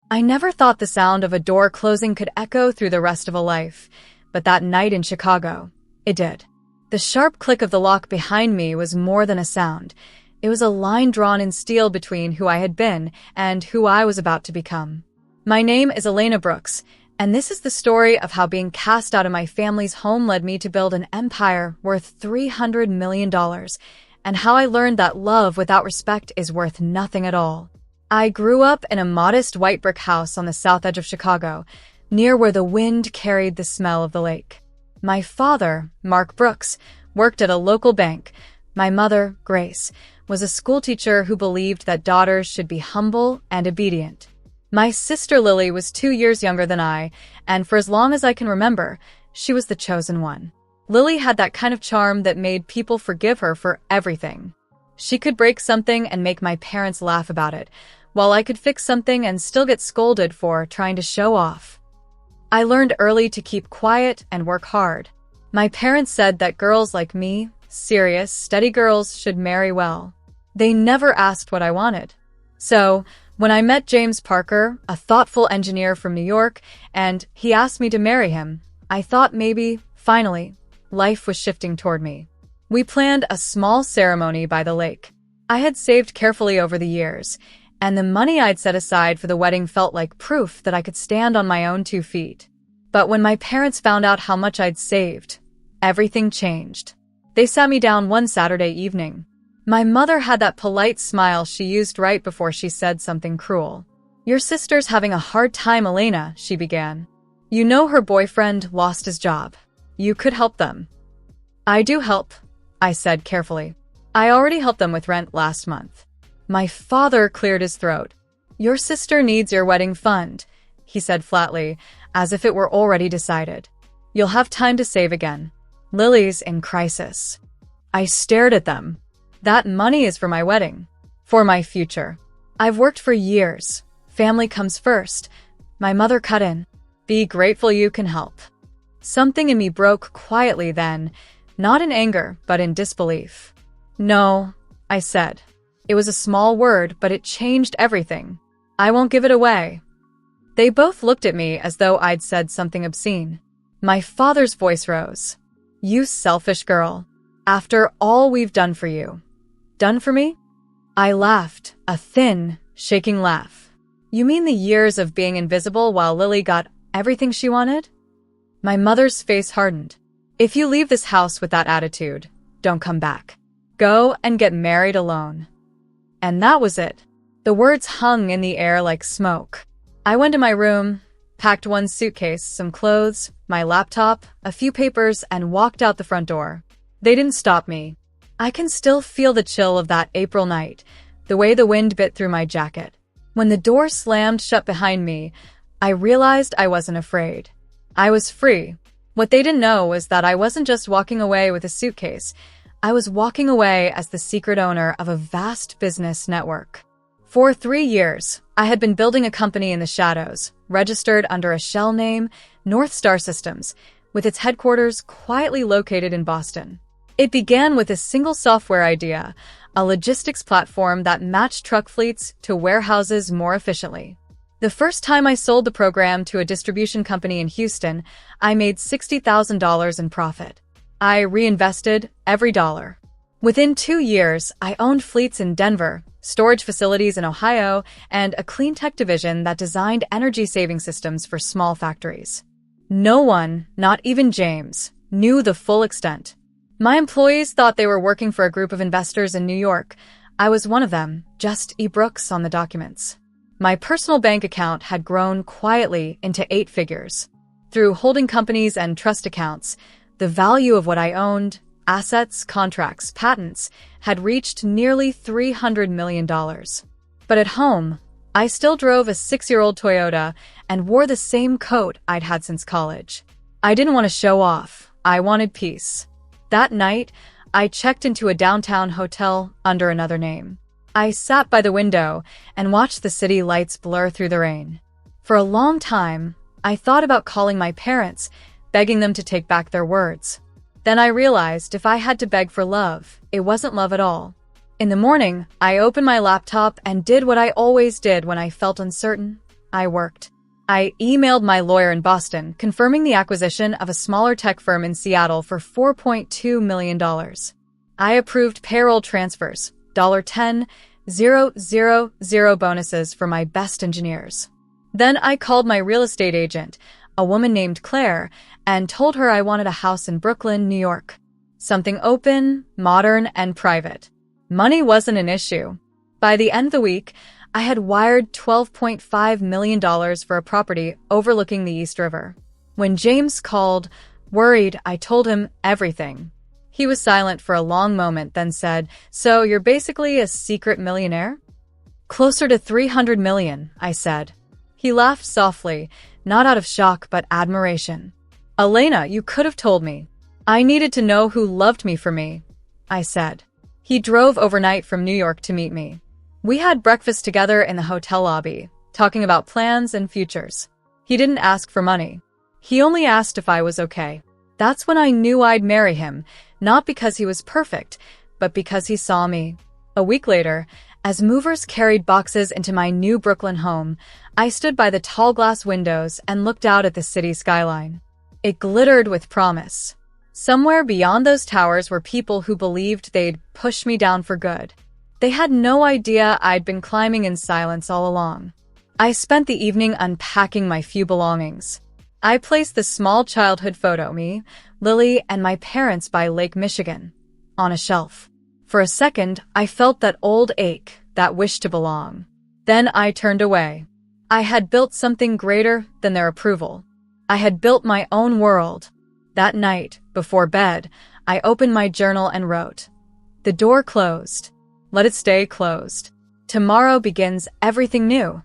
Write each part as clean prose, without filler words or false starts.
I never thought the sound of a door closing could echo through the rest of a life, but that night in Chicago, it did. The sharp click of the lock behind me was more than a sound. It was a line drawn in steel between who I had been and who I was about to become. My name is Elena Brooks, and this is the story of how being cast out of my family's home led me to build an empire worth $300 million, and how I learned that love without respect is worth nothing at all. I grew up in a modest white brick house on the south edge of Chicago, near where the wind carried the smell of the lake. My father, Mark Brooks, worked at a local bank. My mother, Grace, was a schoolteacher who believed that daughters should be humble and obedient. My sister Lily was 2 years younger than I, and for as long as I can remember, she was the chosen one. Lily had that kind of charm that made people forgive her for everything. She could break something and make my parents laugh about it, while I could fix something and still get scolded for trying to show off. I learned early to keep quiet and work hard. My parents said that girls like me, serious, steady girls, should marry well. They never asked what I wanted. So, when I met James Parker, a thoughtful engineer from New York, and he asked me to marry him, I thought maybe, finally, life was shifting toward me. We planned a small ceremony by the lake. I had saved carefully over the years, and the money I'd set aside for the wedding felt like proof that I could stand on my own 2 feet. But when my parents found out how much I'd saved, everything changed. They sat me down one Saturday evening. My mother had that polite smile she used right before she said something cruel. "Your sister's having a hard time, Elena," she began. "You know her boyfriend lost his job. You could help them." "I do help," I said carefully. "I already helped them with rent last month." My father cleared his throat. "Your sister needs your wedding fund," he said flatly, as if it were already decided. "You'll have time to save again. Lily's in crisis." I stared at them. That money is for my wedding, for my future. I've worked for years. Family comes first. My mother cut in. "Be grateful you can help." Something in me broke quietly then, not in anger, but in disbelief. "No," I said. It was a small word, but it changed everything. "I won't give it away." They both looked at me as though I'd said something obscene. My father's voice rose. "You selfish girl. After all we've done for you." "Done for me?" I laughed, a thin, shaking laugh. "You mean the years of being invisible while Lily got everything she wanted?" My mother's face hardened. "If you leave this house with that attitude, don't come back. Go and get married alone." And that was it. The words hung in the air like smoke. I went to my room, packed one suitcase, some clothes, my laptop, a few papers, and walked out the front door. They didn't stop me. I can still feel the chill of that April night, the way the wind bit through my jacket. When the door slammed shut behind me, I realized I wasn't afraid. I was free. What they didn't know was that I wasn't just walking away with a suitcase. I was walking away as the secret owner of a vast business network. For 3 years, I had been building a company in the shadows, registered under a shell name, North Star Systems, with its headquarters quietly located in Boston. It began with a single software idea, a logistics platform that matched truck fleets to warehouses more efficiently. The first time I sold the program to a distribution company in Houston, I made $60,000 in profit. I reinvested every dollar. Within 2 years, I owned fleets in Denver, storage facilities in Ohio, and a clean tech division that designed energy-saving systems for small factories. No one, not even James, knew the full extent. My employees thought they were working for a group of investors in New York. I was one of them, just E. Brooks on the documents. My personal bank account had grown quietly into 8 figures. Through holding companies and trust accounts, the value of what I owned, assets, contracts, patents, had reached nearly $300 million. But at home, I still drove a 6-year-old Toyota and wore the same coat I'd had since college. I didn't want to show off. I wanted peace. That night, I checked into a downtown hotel under another name. I sat by the window and watched the city lights blur through the rain. For a long time, I thought about calling my parents, begging them to take back their words. Then I realized if I had to beg for love, it wasn't love at all. In the morning, I opened my laptop and did what I always did when I felt uncertain. I worked. I emailed my lawyer in Boston, confirming the acquisition of a smaller tech firm in Seattle for $4.2 million. I approved payroll transfers, $10,000 bonuses for my best engineers. Then I called my real estate agent, a woman named Claire, and told her I wanted a house in Brooklyn, New York. Something open, modern, and private. Money wasn't an issue. By the end of the week, I had wired $12.5 million for a property overlooking the East River. When James called, worried, I told him everything. He was silent for a long moment, then said, "So you're basically a secret millionaire?" "Closer to 300 million, I said. He laughed softly, not out of shock but admiration. "Elena, you could have told me. I needed to know who loved me for me," I said. He drove overnight from New York to meet me. We had breakfast together in the hotel lobby, talking about plans and futures. He didn't ask for money. He only asked if I was okay. That's when I knew I'd marry him, not because he was perfect, but because he saw me. A week later, as movers carried boxes into my new Brooklyn home, I stood by the tall glass windows and looked out at the city skyline. It glittered with promise. Somewhere beyond those towers were people who believed they'd push me down for good. They had no idea I'd been climbing in silence all along. I spent the evening unpacking my few belongings. I placed the small childhood photo, me, Lily, and my parents by Lake Michigan, on a shelf. For a second, I felt that old ache, that wish to belong. Then I turned away. I had built something greater than their approval. I had built my own world. That night, before bed, I opened my journal and wrote, "The door closed. Let it stay closed. Tomorrow begins everything new."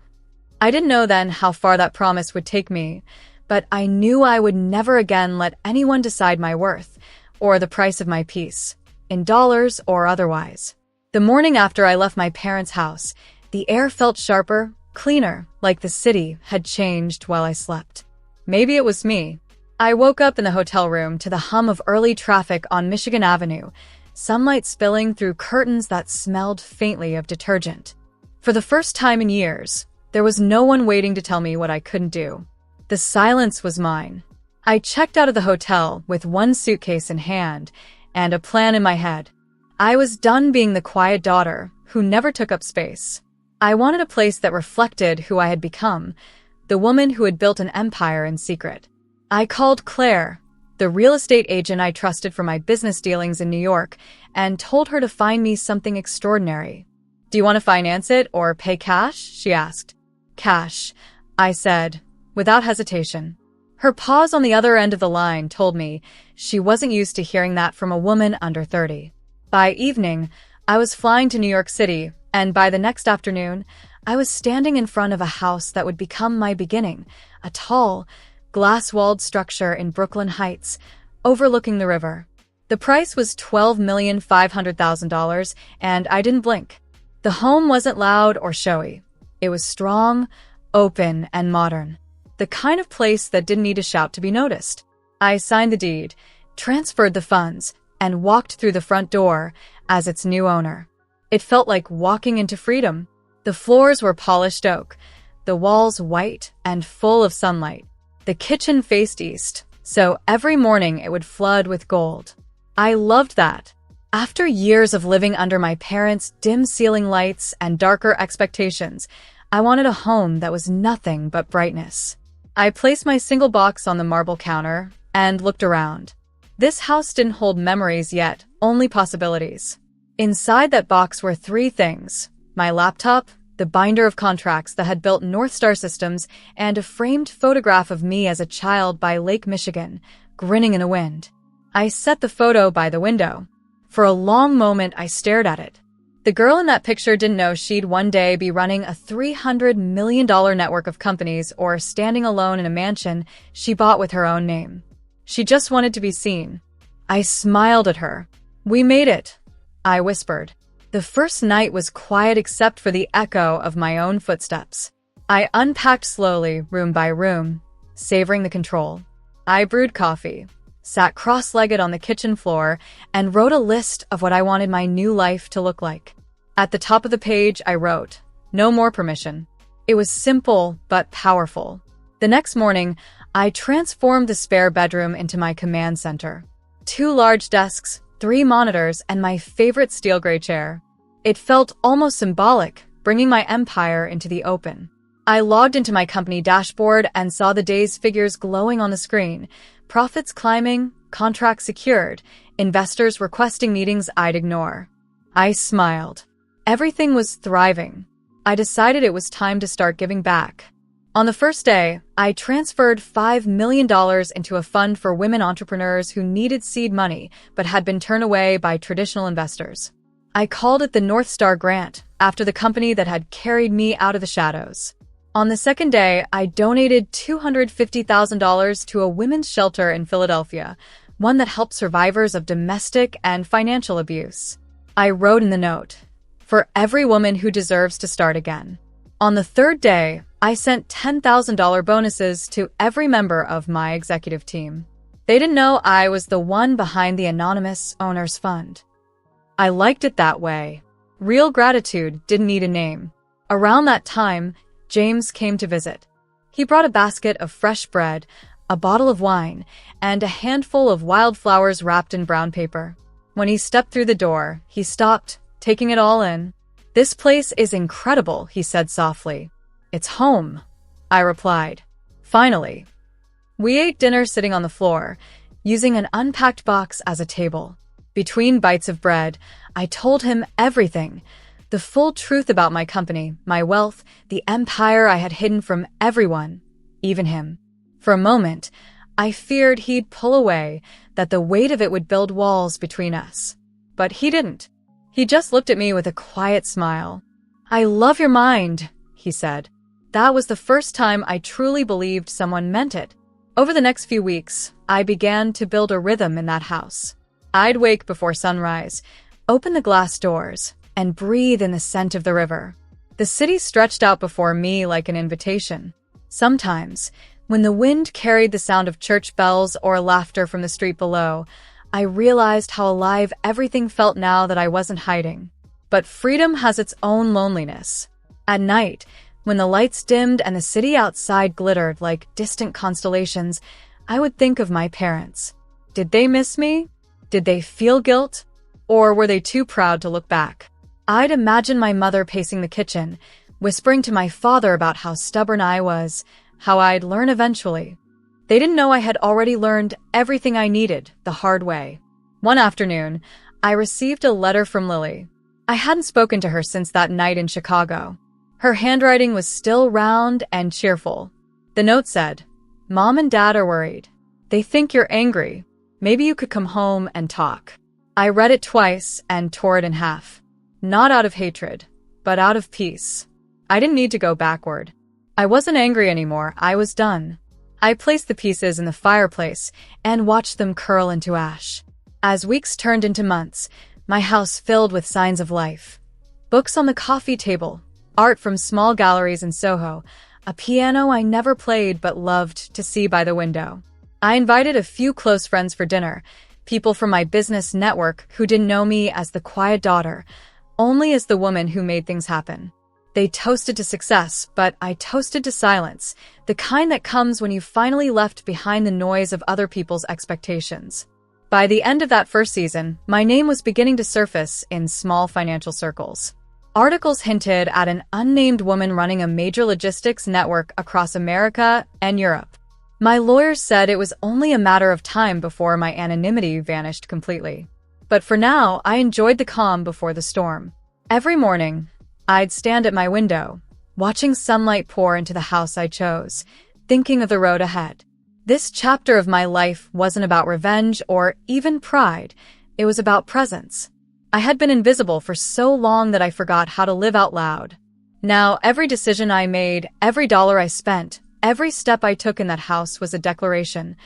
I didn't know then how far that promise would take me, but I knew I would never again let anyone decide my worth or the price of my peace, in dollars or otherwise. The morning after I left my parents' house, the air felt sharper, cleaner, like the city had changed while I slept. Maybe it was me. I woke up in the hotel room to the hum of early traffic on Michigan Avenue, sunlight spilling through curtains that smelled faintly of detergent. For the first time in years, there was no one waiting to tell me what I couldn't do. The silence was mine. I checked out of the hotel with one suitcase in hand and a plan in my head. I was done being the quiet daughter who never took up space. I wanted a place that reflected who I had become, the woman who had built an empire in secret. I called Claire, the real estate agent I trusted for my business dealings in New York, and told her to find me something extraordinary. "Do you want to finance it or pay cash?" she asked. "Cash," I said, without hesitation. Her pause on the other end of the line told me she wasn't used to hearing that from a woman under 30. By evening, I was flying to New York City, and by the next afternoon, I was standing in front of a house that would become my beginning, a tall, glass-walled structure in Brooklyn Heights, overlooking the river. The price was $12,500,000, and I didn't blink. The home wasn't loud or showy. It was strong, open, and modern. The kind of place that didn't need a shout to be noticed. I signed the deed, transferred the funds, and walked through the front door as its new owner. It felt like walking into freedom. The floors were polished oak, the walls white and full of sunlight. The kitchen faced east, so every morning it would flood with gold. I loved that. After years of living under my parents' dim ceiling lights and darker expectations, I wanted a home that was nothing but brightness. I placed my single box on the marble counter and looked around. This house didn't hold memories yet, only possibilities. Inside that box were three things: my laptop, the binder of contracts that had built North Star Systems, and a framed photograph of me as a child by Lake Michigan, grinning in the wind. I set the photo by the window. For a long moment, I stared at it. The girl in that picture didn't know she'd one day be running a $300 million network of companies or standing alone in a mansion she bought with her own name. She just wanted to be seen. I smiled at her. "We made it," I whispered. The first night was quiet except for the echo of my own footsteps. I unpacked slowly, room by room, savoring the control. I brewed coffee, sat cross-legged on the kitchen floor, and wrote a list of what I wanted my new life to look like. At the top of the page, I wrote, "No more permission." It was simple but powerful. The next morning, I transformed the spare bedroom into my command center. 2 large desks, 3 monitors, and my favorite steel gray chair. It felt almost symbolic, bringing my empire into the open. I logged into my company dashboard and saw the day's figures glowing on the screen. Profits climbing, contracts secured, investors requesting meetings I'd ignore. I smiled. Everything was thriving. I decided it was time to start giving back. On the first day, I transferred $5 million into a fund for women entrepreneurs who needed seed money but had been turned away by traditional investors. I called it the North Star Grant, after the company that had carried me out of the shadows. On the second day, I donated $250,000 to a women's shelter in Philadelphia, one that helped survivors of domestic and financial abuse. I wrote in the note, "For every woman who deserves to start again." On the third day, I sent $10,000 bonuses to every member of my executive team. They didn't know I was the one behind the anonymous owner's fund. I liked it that way. Real gratitude didn't need a name. Around that time, James came to visit. He brought a basket of fresh bread, a bottle of wine, and a handful of wildflowers wrapped in brown paper. When he stepped through the door, he stopped, taking it all in. "This place is incredible," he said softly. "It's home," I replied. Finally. We ate dinner sitting on the floor, using an unpacked box as a table. Between bites of bread, I told him everything. The full truth about my company, my wealth, the empire I had hidden from everyone, even him. For a moment, I feared he'd pull away, that the weight of it would build walls between us. But he didn't. He just looked at me with a quiet smile. "I love your mind," he said. That was the first time I truly believed someone meant it. Over the next few weeks, I began to build a rhythm in that house. I'd wake before sunrise, open the glass doors, and breathe in the scent of the river. The city stretched out before me like an invitation. Sometimes, when the wind carried the sound of church bells or laughter from the street below, I realized how alive everything felt now that I wasn't hiding. But freedom has its own loneliness. At night, when the lights dimmed and the city outside glittered like distant constellations, I would think of my parents. Did they miss me? Did they feel guilt? Or were they too proud to look back? I'd imagine my mother pacing the kitchen, whispering to my father about how stubborn I was, how I'd learn eventually. They didn't know I had already learned everything I needed the hard way. One afternoon, I received a letter from Lily. I hadn't spoken to her since that night in Chicago. Her handwriting was still round and cheerful. The note said, "Mom and Dad are worried. They think you're angry. Maybe you could come home and talk." I read it twice and tore it in half. Not out of hatred, but out of peace. I didn't need to go backward. I wasn't angry anymore. I was done. I placed the pieces in the fireplace and watched them curl into ash. As weeks turned into months, my house filled with signs of life. Books on the coffee table, art from small galleries in Soho, a piano I never played but loved to see by the window. I invited a few close friends for dinner, people from my business network who didn't know me as the quiet daughter, only as the woman who made things happen. They toasted to success, but I toasted to silence, the kind that comes when you finally left behind the noise of other people's expectations. By the end of that first season, my name was beginning to surface in small financial circles. Articles hinted at an unnamed woman running a major logistics network across America and Europe. My lawyers said it was only a matter of time before my anonymity vanished completely. But for now, I enjoyed the calm before the storm. Every morning, I'd stand at my window, watching sunlight pour into the house I chose, thinking of the road ahead. This chapter of my life wasn't about revenge or even pride. It was about presence. I had been invisible for so long that I forgot how to live out loud. Now, every decision I made, every dollar I spent, every step I took in that house was a declaration.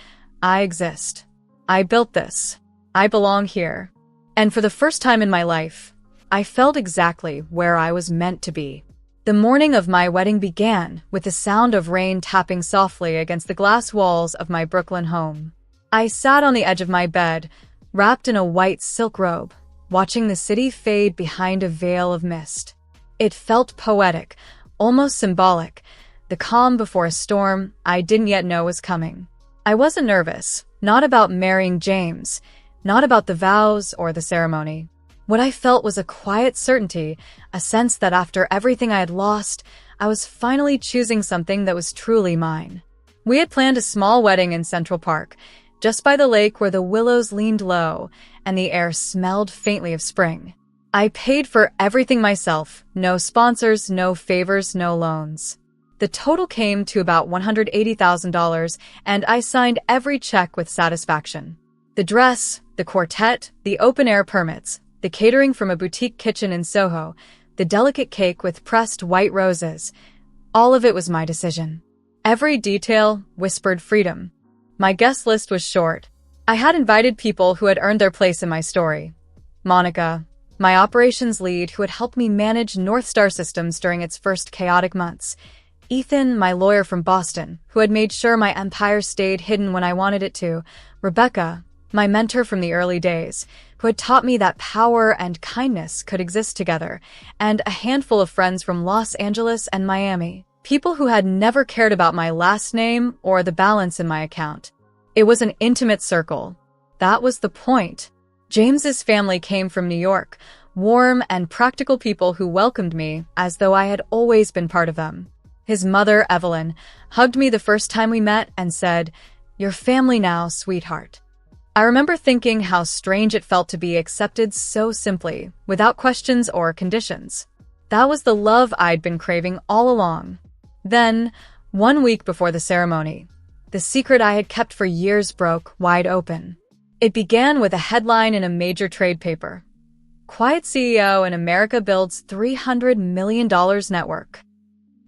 I exist. I built this. I belong here. And for the first time in my life, I felt exactly where I was meant to be. The morning of my wedding began with the sound of rain tapping softly against the glass walls of my Brooklyn home. I sat on the edge of my bed, wrapped in a white silk robe, watching the city fade behind a veil of mist. It felt poetic, almost symbolic, the calm before a storm I didn't yet know was coming. I wasn't nervous, not about marrying James, not about the vows or the ceremony. What I felt was a quiet certainty, a sense that after everything I had lost, I was finally choosing something that was truly mine. We had planned a small wedding in Central Park, just by the lake where the willows leaned low and the air smelled faintly of spring. I paid for everything myself, no sponsors, no favors, no loans. The total came to about $180,000, and I signed every check with satisfaction. The dress, the quartet, the open-air permits, the catering from a boutique kitchen in Soho, the delicate cake with pressed white roses, all of it was my decision. Every detail whispered freedom. My guest list was short. I had invited people who had earned their place in my story. Monica, my operations lead who had helped me manage North Star Systems during its first chaotic months. Ethan, my lawyer from Boston, who had made sure my empire stayed hidden when I wanted it to. Rebecca, my mentor from the early days, who had taught me that power and kindness could exist together, and a handful of friends from Los Angeles and Miami, people who had never cared about my last name or the balance in my account. It was an intimate circle. That was the point. James's family came from New York, warm and practical people who welcomed me as though I had always been part of them. His mother, Evelyn, hugged me the first time we met and said, "You're family now, sweetheart." I remember thinking how strange it felt to be accepted so simply, without questions or conditions. That was the love I'd been craving all along. Then, 1 week before the ceremony, the secret I had kept for years broke wide open. It began with a headline in a major trade paper. Quiet CEO in America builds $300 million network.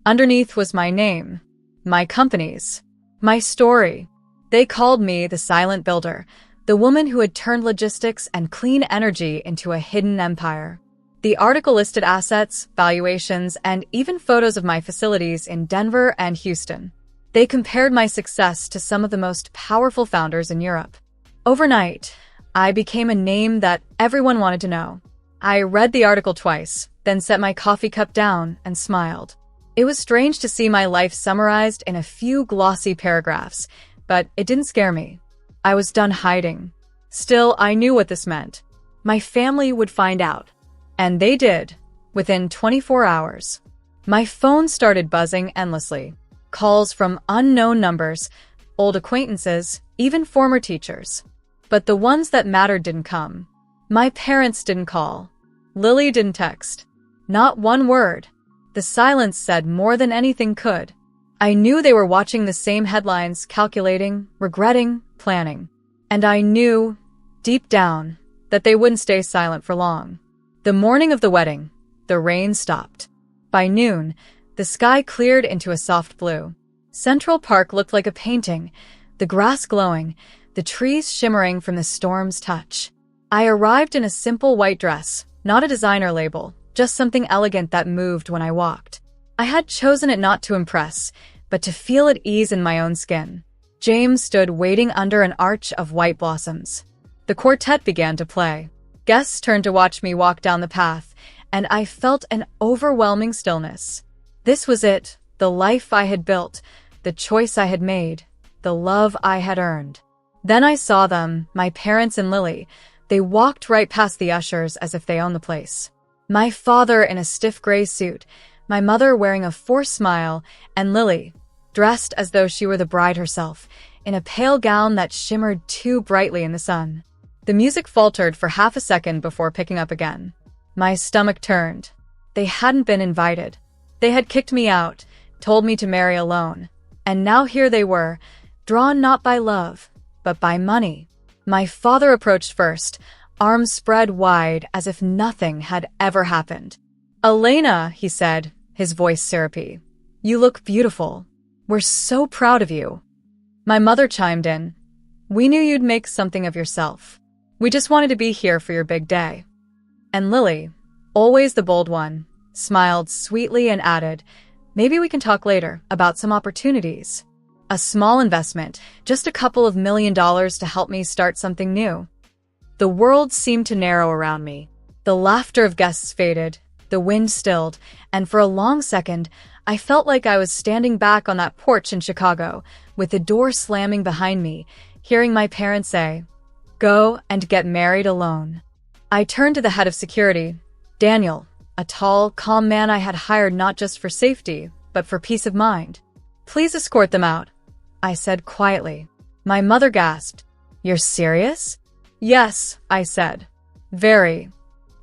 Underneath was my name, my company's, my story. They called me the silent builder, the woman who had turned logistics and clean energy into a hidden empire. The article listed assets, valuations, and even photos of my facilities in Denver and Houston. They compared my success to some of the most powerful founders in Europe. Overnight, I became a name that everyone wanted to know. I read the article twice, then set my coffee cup down and smiled. It was strange to see my life summarized in a few glossy paragraphs, but it didn't scare me. I was done hiding. Still, I knew what this meant. My family would find out. And they did, within 24 hours. My phone started buzzing endlessly. Calls from unknown numbers, old acquaintances, even former teachers. But the ones that mattered didn't come. My parents didn't call. Lily didn't text. Not one word. The silence said more than anything could. I knew they were watching the same headlines, calculating, regretting, planning. And I knew, deep down, that they wouldn't stay silent for long. The morning of the wedding, the rain stopped. By noon, the sky cleared into a soft blue. Central Park looked like a painting, the grass glowing, the trees shimmering from the storm's touch. I arrived in a simple white dress, not a designer label, just something elegant that moved when I walked. I had chosen it not to impress, but to feel at ease in my own skin. James stood waiting under an arch of white blossoms. The quartet began to play. Guests turned to watch me walk down the path, and I felt an overwhelming stillness. This was it, the life I had built, the choice I had made, the love I had earned. Then I saw them, my parents and Lily. They walked right past the ushers as if they owned the place. My father in a stiff gray suit, my mother wearing a forced smile, and Lily, dressed as though she were the bride herself, in a pale gown that shimmered too brightly in the sun. The music faltered for half a second before picking up again. My stomach turned. They hadn't been invited. They had kicked me out, told me to marry alone. And now here they were, drawn not by love, but by money. My father approached first, arms spread wide as if nothing had ever happened. "Elena," he said, his voice syrupy, "you look beautiful. We're so proud of you." My mother chimed in, "We knew you'd make something of yourself. We just wanted to be here for your big day." And Lily, always the bold one, smiled sweetly and added, "Maybe we can talk later about some opportunities. A small investment, just a couple of $1 million to help me start something new." The world seemed to narrow around me. The laughter of guests faded, the wind stilled, and for a long second, I felt like I was standing back on that porch in Chicago, with the door slamming behind me, hearing my parents say, "Go and get married alone." I turned to the head of security, Daniel, a tall, calm man I had hired not just for safety, but for peace of mind. "Please escort them out," I said quietly. My mother gasped. "You're serious?" "Yes," I said. "Very."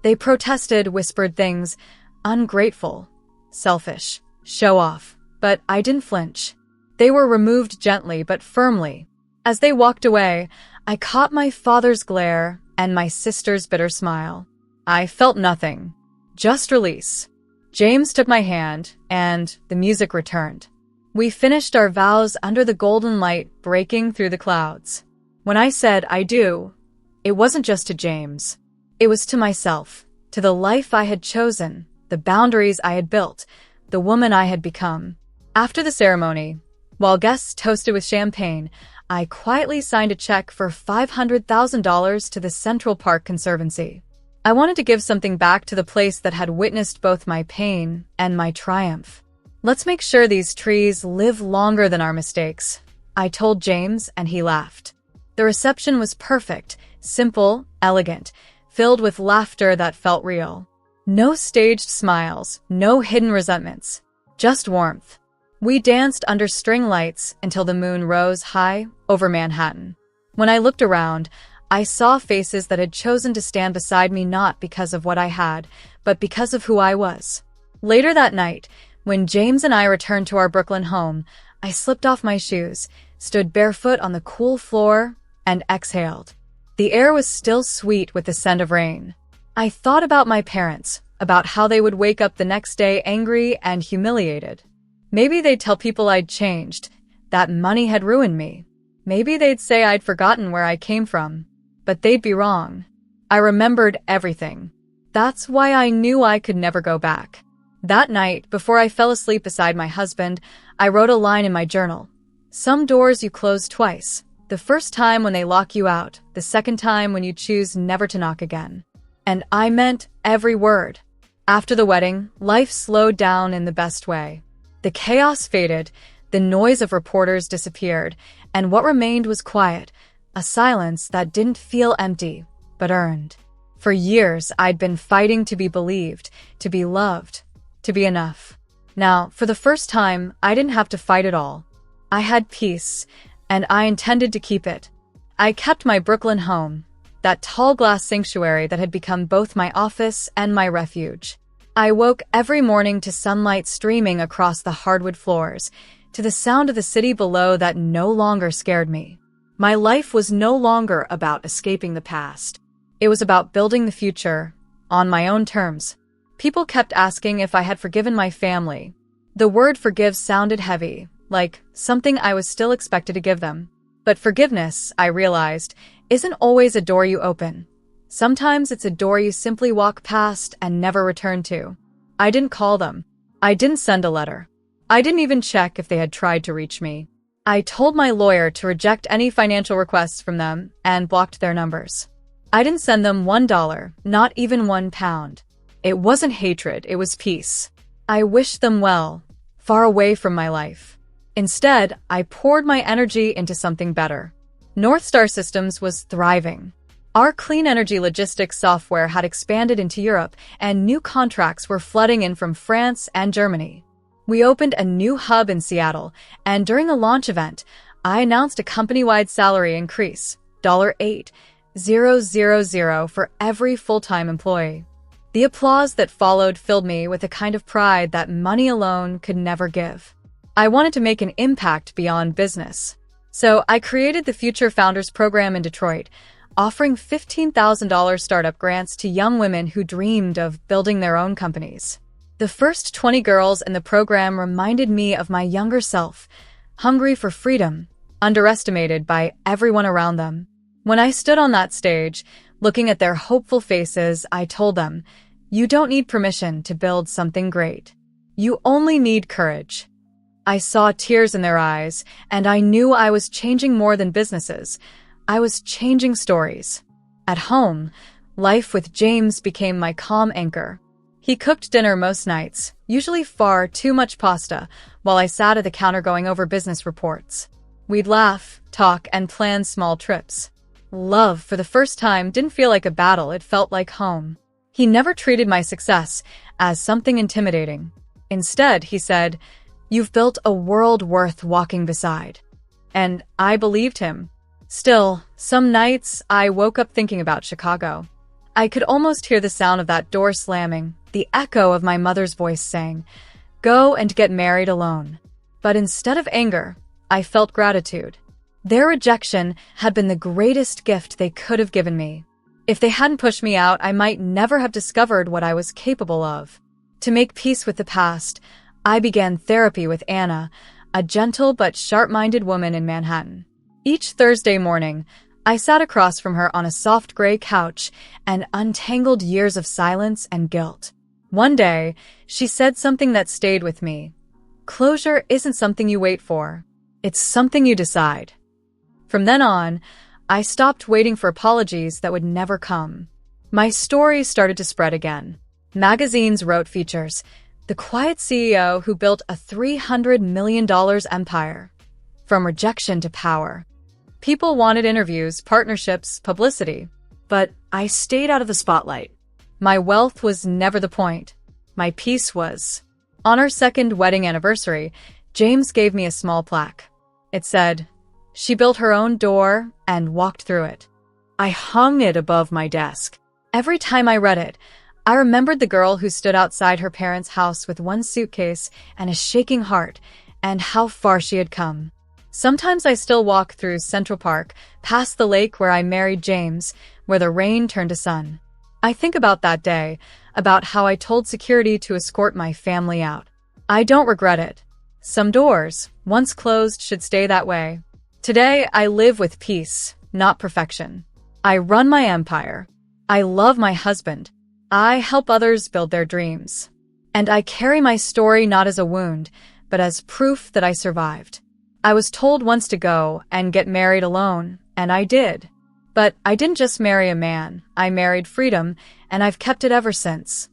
They protested, whispered things, ungrateful, selfish, show off, but I didn't flinch. They were removed gently but firmly. As they walked away, I caught my father's glare and my sister's bitter smile. I felt nothing, just release. James took my hand, and the music returned. We finished our vows under the golden light breaking through the clouds. When I said "I do," it wasn't just to James. It was to myself, to the life I had chosen, the boundaries I had built, the woman I had become. After the ceremony, while guests toasted with champagne, I quietly signed a check for $500,000 to the Central Park Conservancy. I wanted to give something back to the place that had witnessed both my pain and my triumph. "Let's make sure these trees live longer than our mistakes," I told James, and he laughed. The reception was perfect, simple, elegant, filled with laughter that felt real. No staged smiles, no hidden resentments, just warmth. We danced under string lights until the moon rose high over Manhattan. When I looked around, I saw faces that had chosen to stand beside me not because of what I had, but because of who I was. Later that night, when James and I returned to our Brooklyn home, I slipped off my shoes, stood barefoot on the cool floor, and exhaled. The air was still sweet with the scent of rain. I thought about my parents, about how they would wake up the next day angry and humiliated. Maybe they'd tell people I'd changed, that money had ruined me. Maybe they'd say I'd forgotten where I came from. But they'd be wrong. I remembered everything. That's why I knew I could never go back. That night, before I fell asleep beside my husband, I wrote a line in my journal. "Some doors you close twice. The first time when they lock you out, the second time when you choose never to knock again." And I meant every word. After the wedding, life slowed down in the best way. The chaos faded, the noise of reporters disappeared, and what remained was quiet, a silence that didn't feel empty, but earned. For years, I'd been fighting to be believed, to be loved, to be enough. Now, for the first time, I didn't have to fight it all. I had peace, and I intended to keep it. I kept my Brooklyn home, that tall glass sanctuary that had become both my office and my refuge. I woke every morning to sunlight streaming across the hardwood floors, to the sound of the city below that no longer scared me. My life was no longer about escaping the past. It was about building the future, on my own terms. People kept asking if I had forgiven my family. The word forgive sounded heavy, like something I was still expected to give them. But forgiveness, I realized, isn't always a door you open. Sometimes it's a door you simply walk past and never return to. I didn't call them. I didn't send a letter. I didn't even check if they had tried to reach me. I told my lawyer to reject any financial requests from them and blocked their numbers. I didn't send them $1, not even £1. It wasn't hatred, it was peace. I wished them well, far away from my life. Instead, I poured my energy into something better. North Star Systems was thriving. Our clean energy logistics software had expanded into Europe, and new contracts were flooding in from France and Germany. We opened a new hub in Seattle, and during a launch event, I announced a company-wide salary increase, $8,000 for every full-time employee. The applause that followed filled me with a kind of pride that money alone could never give. I wanted to make an impact beyond business. So I created the Future Founders Program in Detroit, offering $15,000 startup grants to young women who dreamed of building their own companies. The first 20 girls in the program reminded me of my younger self, hungry for freedom, underestimated by everyone around them. When I stood on that stage, looking at their hopeful faces, I told them, "You don't need permission to build something great. You only need courage." I saw tears in their eyes, and I knew I was changing more than businesses. I was changing stories. At home, life with James became my calm anchor. He cooked dinner most nights, usually far too much pasta, while I sat at the counter going over business reports. We'd laugh, talk, and plan small trips. Love, for the first time, didn't feel like a battle, it felt like home. He never treated my success as something intimidating. Instead, he said, "You've built a world worth walking beside." And I believed him. Still, some nights I woke up thinking about Chicago. I could almost hear the sound of that door slamming, the echo of my mother's voice saying, "Go and get married alone." But instead of anger, I felt gratitude. Their rejection had been the greatest gift they could have given me. If they hadn't pushed me out, I might never have discovered what I was capable of. To make peace with the past, I began therapy with Anna, a gentle but sharp-minded woman in Manhattan. Each Thursday morning, I sat across from her on a soft gray couch and untangled years of silence and guilt. One day, she said something that stayed with me. Closure isn't something you wait for. It's something you decide. From then on, I stopped waiting for apologies that would never come. My story started to spread again. Magazines wrote features. The quiet CEO who built a $300 million empire. From rejection to power. People wanted interviews, partnerships, publicity. But I stayed out of the spotlight. My wealth was never the point. My peace was. On our second wedding anniversary, James gave me a small plaque. It said, "She built her own door and walked through it." I hung it above my desk. Every time I read it, I remembered the girl who stood outside her parents' house with one suitcase and a shaking heart, and how far she had come. Sometimes I still walk through Central Park, past the lake where I married James, where the rain turned to sun. I think about that day, about how I told security to escort my family out. I don't regret it. Some doors, once closed, should stay that way. Today, I live with peace, not perfection. I run my empire. I love my husband. I help others build their dreams. And I carry my story not as a wound, but as proof that I survived. I was told once to go and get married alone, and I did. But I didn't just marry a man. I married freedom, and I've kept it ever since.